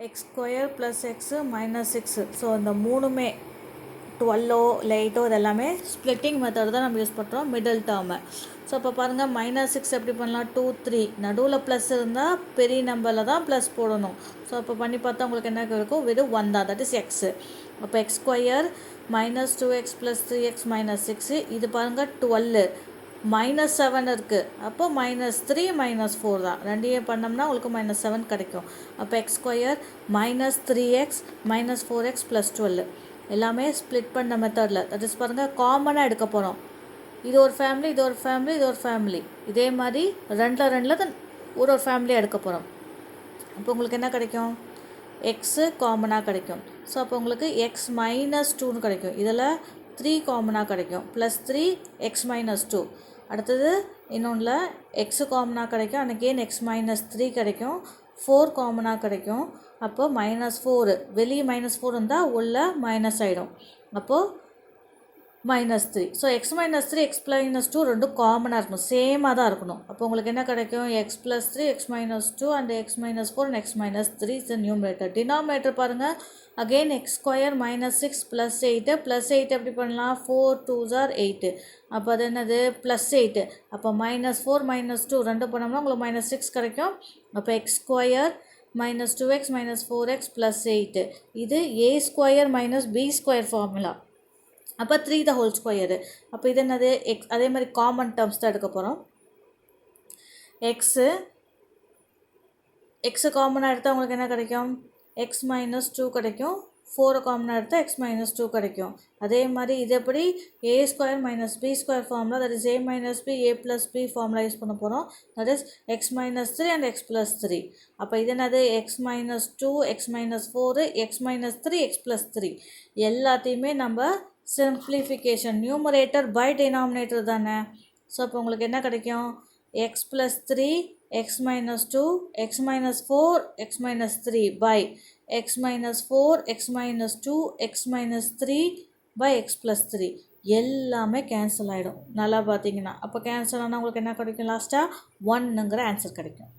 X square plus x minus six. So இந்த மூணுமே 12 இல்லை 8 இது எல்லாமே ஸ்ப்ளிட்டிங் மெத்தட் தான் நம்ம யூஸ் பண்ணுறோம் மிடில் டேர்மை. ஸோ இப்போ பாருங்கள் -6 எப்படி பண்ணலாம், 2 3 நடுவில் ப்ளஸ் இருந்தால் பெரிய நம்பரில் தான் ப்ளஸ் போடணும். ஸோ இப்போ பண்ணி பார்த்தா உங்களுக்கு என்ன இருக்கும், வெறும் 1 தான், தட் இஸ் எக்ஸு. அப்போ எக்ஸ் ஸ்கொயர் -2x + 3x - 6, இது பாருங்கள் 12 -7 இருக்குது. அப்போ -3 -4 தான், ரெண்டையும் பண்ணோம்னா உங்களுக்கு -7 கிடைக்கும். அப்போ எக்ஸ் ஸ்கொயர் -3x - 4x + 12 எல்லாமே ஸ்ப்ளிட் பண்ண மெத்தடில், தட் இஸ் பாருங்கள் காமனாக எடுக்க போகிறோம். இது ஒரு ஃபேமிலி, இது ஒரு ஃபேமிலி, இது ஒரு ஃபேமிலி, இதே மாதிரி ரெண்டில் தான் ஒரு ஃபேமிலியாக எடுக்க போகிறோம். அப்போ உங்களுக்கு என்ன கிடைக்கும், எக்ஸு காமனாக கிடைக்கும். ஸோ அப்போ உங்களுக்கு x - 2ன்னு கிடைக்கும். இதில் 3 காமனாக கிடைக்கும், +3 x - 2. அடுத்தது இன்னொன்றில் எக்ஸு காமனாக கிடைக்கும், அன்றைக்கி x - 3 கிடைக்கும், 4 காமனாக கிடைக்கும். அப்போ -4, வெளியே -4 இருந்தால் உள்ள மைனஸ் ஆகிடும். அப்போது -3. ஸோ x - 3 x - 2 ரெண்டும் காமனாக இருக்கணும், சேமாக தான் இருக்கணும். அப்போ உங்களுக்கு என்ன கிடைக்கும், x + 3 x - 2 and x - 4 and x - 3 is the numerator. Denominator பாருங்கள், again x ஸ்கொயர் -6 + 8 +8 எப்படி பண்ணலாம், 4 2s are 8. அப்போ அது என்னது, +8. அப்போ -4 -2 ரெண்டு பண்ணோம்னா உங்களுக்கு -6 கிடைக்கும். அப்போ x ஸ்கொயர் -2x - 4x + 8, இது a square - b square formula. அப்போ 3 த ஹோல் ஸ்கொயரு. அப்போ இது என்னது, எக்ஸ். அதே மாதிரி காமன் டேர்ம்ஸ் தான் எடுக்க போகிறோம். எக்ஸு காமனாக எடுத்தால் உங்களுக்கு என்ன கிடைக்கும், x - 2 கிடைக்கும். 4 காமனாக எடுத்தால் x - 2 கிடைக்கும். அதே மாதிரி இது எப்படி, a square - b square formula, that is a - b a + b formula use பண்ண போகிறோம். That is x - 3 and x + 3. அப்போ இது என்னது, x - 2 x - 4 x - 3 x + 3 எல்லாத்தையுமே நம்ம சிம்பிளிஃபிகேஷன், நியூமரேட்டர் பை டினாமினேட்டர் தானே. ஸோ அப்போ உங்களுக்கு என்ன கிடைக்கும், x + 3 x - 2 x - 4 x - 3 by x - 4 x - 2 x - 3 by x + 3 எல்லாமே கேன்சல் ஆகிடும். நல்லா பார்த்தீங்கன்னா அப்போ கேன்சல் ஆனால் உங்களுக்கு என்ன கிடைக்கும், லாஸ்ட்டாக 1ங்கிற ஆன்சர் கிடைக்கும்.